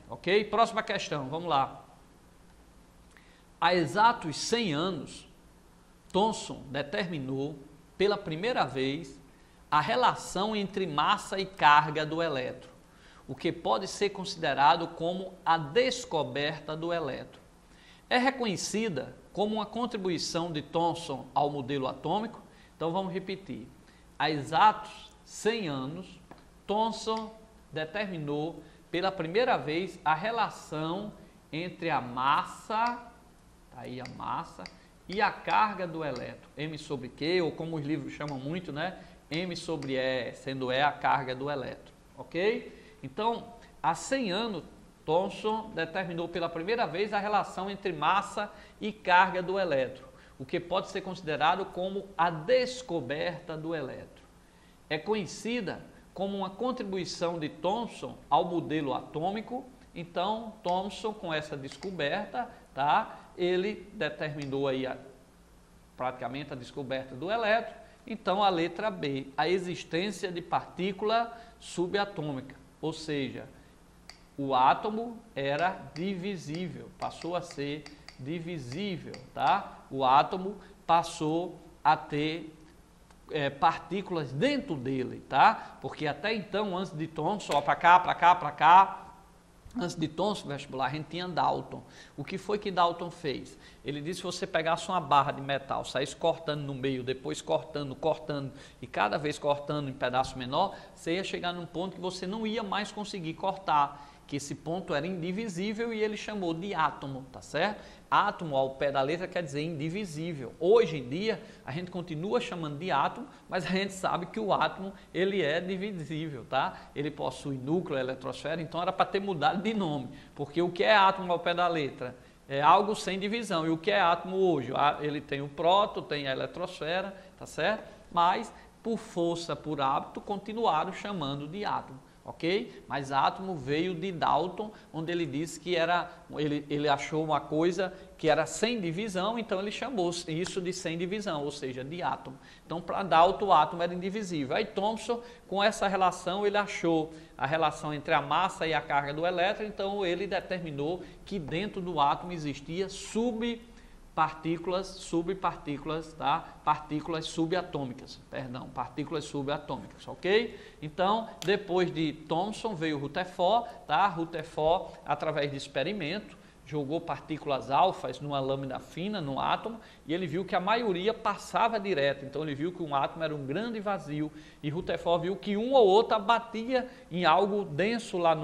ok? Próxima questão, vamos lá. Há exatos 100 anos, Thomson determinou pela primeira vez a relação entre massa e carga do elétron, o que pode ser considerado como a descoberta do elétron. É reconhecida como uma contribuição de Thomson ao modelo atômico. Então vamos repetir. Há exatos 100 anos, Thomson determinou pela primeira vez a relação entre a massa, tá aí a massa, e a carga do elétron, M sobre Q, ou como os livros chamam muito, né? M sobre E, sendo E a carga do elétron, ok? Então, há 100 anos, Thomson determinou pela primeira vez a relação entre massa e carga do elétron, o que pode ser considerado como a descoberta do elétron. É conhecida como uma contribuição de Thomson ao modelo atômico. Então, Thomson, com essa descoberta, tá? Ele determinou aí praticamente a descoberta do elétron. Então, a letra B, a existência de partícula subatômica, ou seja, o átomo era divisível, passou a ser divisível, tá? O átomo passou a ter partículas dentro dele, tá? Porque até então, antes de Thomson, ó, para cá, antes de Thomson, vestibular, a gente tinha Dalton. O que foi que Dalton fez? Ele disse que se você pegasse uma barra de metal, saísse cortando no meio, depois cortando, e cada vez cortando em pedaço menor, você ia chegar num ponto que você não ia mais conseguir cortar, que esse ponto era indivisível e ele chamou de átomo, tá certo? Átomo, ao pé da letra, quer dizer indivisível. Hoje em dia, a gente continua chamando de átomo, mas a gente sabe que o átomo, ele é divisível, tá? Ele possui núcleo, eletrosfera, então era para ter mudado de nome, porque o que é átomo ao pé da letra? É algo sem divisão. E o que é átomo hoje? Ele tem o próton, tem a eletrosfera, tá certo? Mas, por força, por hábito, continuaram chamando de átomo. Ok? Mas átomo veio de Dalton, onde ele disse que ele achou uma coisa que era sem divisão, então ele chamou isso de sem divisão, ou seja, de átomo. Então, para Dalton, o átomo era indivisível. Aí Thomson, com essa relação, ele achou a relação entre a massa e a carga do elétron, então ele determinou que dentro do átomo existia subpartículas, tá? Partículas subatômicas, ok? Então, depois de Thomson veio Rutherford, tá? Rutherford, através de experimento, jogou partículas alfas numa lâmina fina, no átomo, e ele viu que a maioria passava direto. Então, ele viu que um átomo era um grande vazio, e Rutherford viu que um ou outro batia em algo denso lá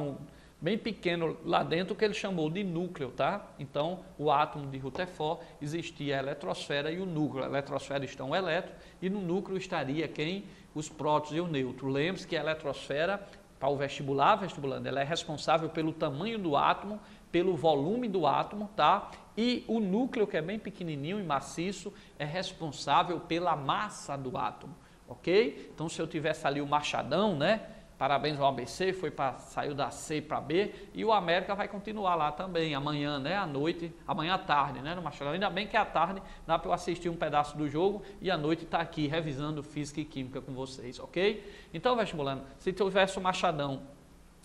bem pequeno lá dentro, que ele chamou de núcleo, tá? Então, o átomo de Rutherford existia a eletrosfera e o núcleo. A eletrosfera está um elétron e no núcleo estaria quem? Os prótons e o nêutron. Lembre-se que a eletrosfera, para o vestibulando, ela é responsável pelo tamanho do átomo, pelo volume do átomo, tá? E o núcleo, que é bem pequenininho e maciço, é responsável pela massa do átomo, ok? Então, se eu tivesse ali o Machadão, né? Parabéns ao ABC, saiu da C para B, e o América vai continuar lá também, amanhã, né, à noite, amanhã à tarde, né, no Machadão. Ainda bem que à tarde dá para eu assistir um pedaço do jogo e à noite está aqui revisando Física e Química com vocês, ok? Então, vestibulando, se tivesse o Machadão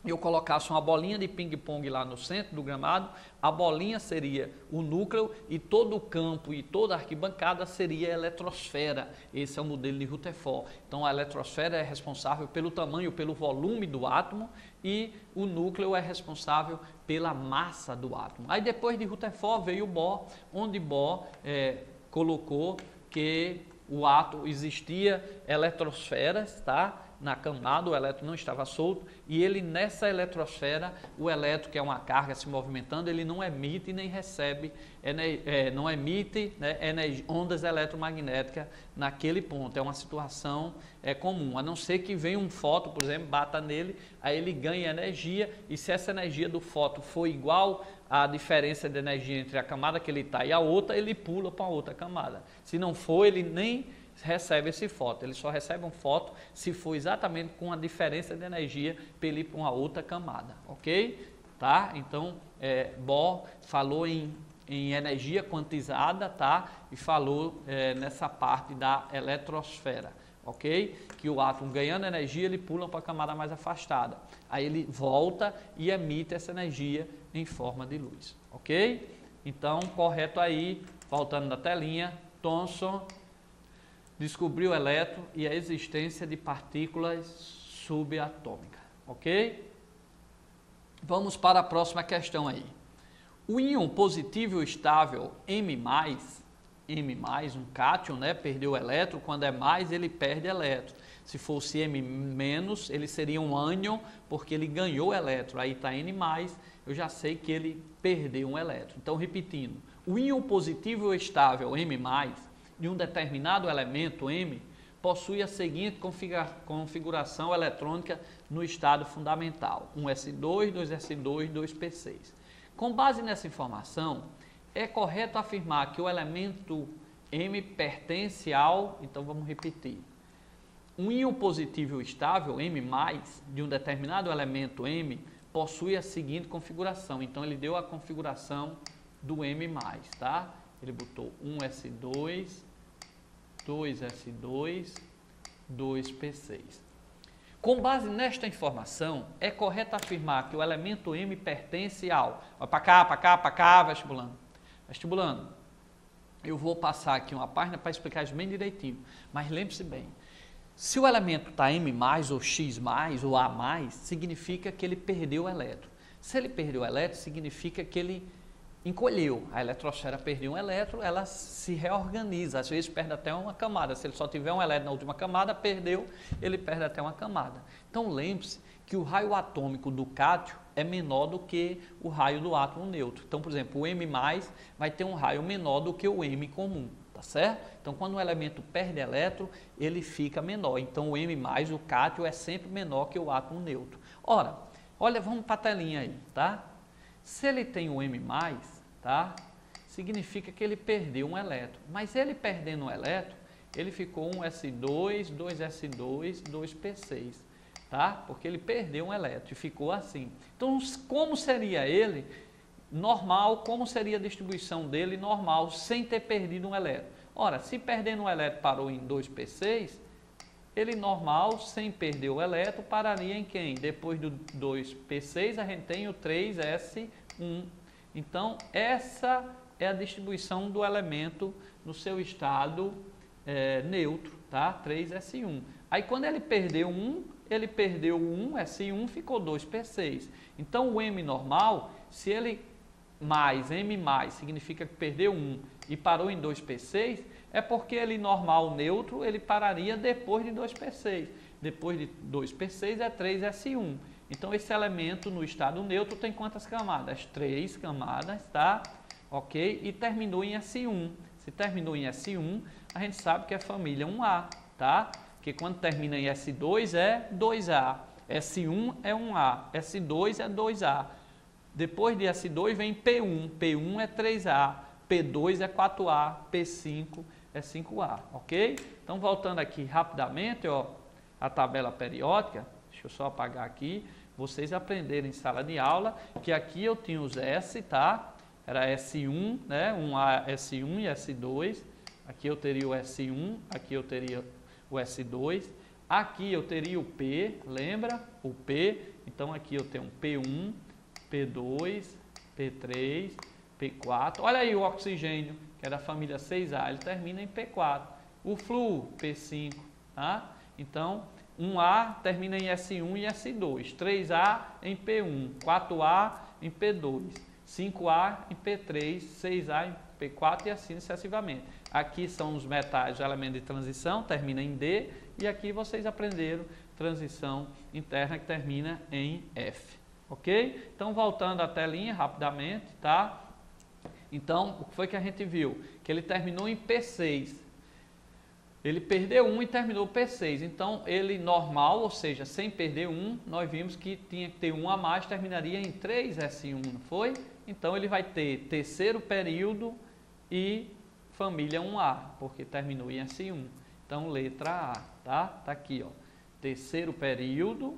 e eu colocasse uma bolinha de ping-pong lá no centro do gramado, a bolinha seria o núcleo e todo o campo e toda a arquibancada seria a eletrosfera. Esse é o modelo de Rutherford. Então, a eletrosfera é responsável pelo tamanho, pelo volume do átomo e o núcleo é responsável pela massa do átomo. Aí, depois de Rutherford, veio Bohr, onde Bohr colocou que o átomo existia eletrosferas, tá? Na camada, o elétron não estava solto, e ele nessa eletrosfera, o elétron, que é uma carga se movimentando, ele não emite nem recebe, ondas eletromagnéticas naquele ponto. É uma situação comum, a não ser que venha um fóton, por exemplo, bata nele, aí ele ganha energia, e se essa energia do fóton for igual à diferença de energia entre a camada que ele está e a outra, ele pula para a outra camada. Se não for, ele nem recebe esse fóton, ele só recebe um fóton se for exatamente com a diferença de energia para ele ir para uma outra camada, ok? Tá? Então, Bohr falou em energia quantizada, tá? E falou nessa parte da eletrosfera, ok? Que o átomo ganhando energia, ele pula para a camada mais afastada. Aí ele volta e emite essa energia em forma de luz, ok? Então, correto aí, voltando na telinha, Thomson descobriu o elétron e a existência de partículas subatômicas, ok? Vamos para a próxima questão aí. O íon positivo estável M+, um cátion, né, perdeu o elétron, quando é mais ele perde elétron. Se fosse M-, ele seria um ânion, porque ele ganhou elétron. Aí está N+, eu já sei que ele perdeu um elétron. Então, repetindo, o íon positivo estável M+, de um determinado elemento M, possui a seguinte configuração eletrônica no estado fundamental: 1s2, 2s2, 2p6. Com base nessa informação, é correto afirmar que o elemento M pertence ao, então vamos repetir, um íon positivo estável, M+, de um determinado elemento M, possui a seguinte configuração. Então, ele deu a configuração do M+, tá? Ele botou 1s2, 2s2, 2p6. Com base nesta informação, é correto afirmar que o elemento M pertence ao... Vai para cá, vestibulando. Vestibulando, eu vou passar aqui uma página para explicar isso bem direitinho, mas lembre-se bem, se o elemento está M+, ou X+, ou A+, significa que ele perdeu o elétron. Se ele perdeu o elétron, significa que ele encolheu. A eletrosfera perdeu um elétron, ela se reorganiza, às vezes perde até uma camada. Se ele só tiver um elétron na última camada, perdeu, ele perde até uma camada. Então lembre-se que o raio atômico do cátion é menor do que o raio do átomo neutro. Então, por exemplo, o M+, vai ter um raio menor do que o M comum, tá certo? Então, quando um elemento perde elétron, ele fica menor. Então, o M+, o cátion, é sempre menor que o átomo neutro. Ora, olha, vamos para a telinha aí, tá? Se ele tem o M+, tá? Significa que ele perdeu um elétron. Mas ele perdendo um elétron, ele ficou 1s2, 2s2, 2p6, tá? Porque ele perdeu um elétron e ficou assim. Então, como seria ele normal, como seria a distribuição dele normal, sem ter perdido um elétron? Ora, se perdendo um elétron parou em 2p6, ele normal, sem perder o elétron, pararia em quem? Depois do 2p6, a gente tem o 3s1. Então, essa é a distribuição do elemento no seu estado neutro, tá? 3s1. Aí, quando ele perdeu 1, ele perdeu 1, S1, ficou 2p6. Então, o M normal, se ele mais, M+, significa que perdeu 1 e parou em 2p6, é porque ele normal neutro, ele pararia depois de 2p6. Depois de 2p6 é 3s1. Então, esse elemento no estado neutro tem quantas camadas? 3 camadas, tá? Ok? E terminou em S1. Se terminou em S1, a gente sabe que é família 1A, tá? Porque quando termina em S2 é 2A. S1 é 1A. S2 é 2A. Depois de S2 vem P1. P1 é 3A. P2 é 4A. P5 é 5A, ok? Então, voltando aqui rapidamente, ó, a tabela periódica. Deixa eu só apagar aqui. Vocês aprenderem em sala de aula que aqui eu tinha os S, tá? Era S1, né? 1A, S1 e S2. Aqui eu teria o S1, aqui eu teria o S2. Aqui eu teria o P, lembra? O P. Então, aqui eu tenho um P1, P2, P3, P4. Olha aí o oxigênio, que é da família 6A, ele termina em P4. O flúor, P5, tá? Então, 1A termina em S1 e S2, 3A em P1, 4A em P2, 5A em P3, 6A em P4 e assim sucessivamente. Aqui são os metais, o elemento de transição, termina em D, e aqui vocês aprenderam transição interna que termina em F, ok? Então, voltando à telinha rapidamente, tá? Então, o que foi que a gente viu? Que ele terminou em P6. Ele perdeu 1 e terminou P6. Então, ele normal, ou seja, sem perder 1, nós vimos que tinha que ter 1 a mais, terminaria em 3S1, não foi? Então, ele vai ter terceiro período e família 1A, porque terminou em S1. Então, letra A, tá? Tá aqui, ó. Terceiro período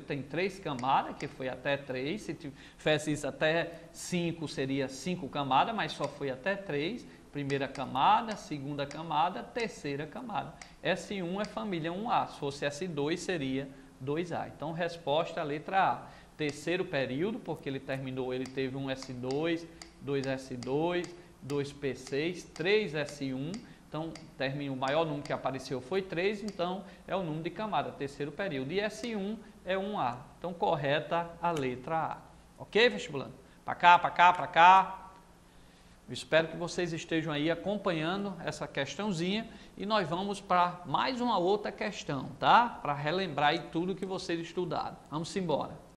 tem 3 camadas, que foi até 3. Se tivesse isso até 5, seria 5 camadas, mas só foi até 3. primeira camada, segunda camada, terceira camada. S1 é família 1A, se fosse S2 seria 2A. Então, resposta, a letra A. Terceiro período, porque ele terminou, ele teve um S2, 2S2, 2P6, 3S1. Então, o maior número que apareceu foi 3, então é o número de camada, terceiro período. E S1 é 1A. Então, correta a letra A. Ok, vestibulando? Para cá, para cá, para cá. Eu espero que vocês estejam aí acompanhando essa questãozinha e nós vamos para mais uma outra questão, tá? Para relembrar aí tudo que vocês estudaram. Vamos embora.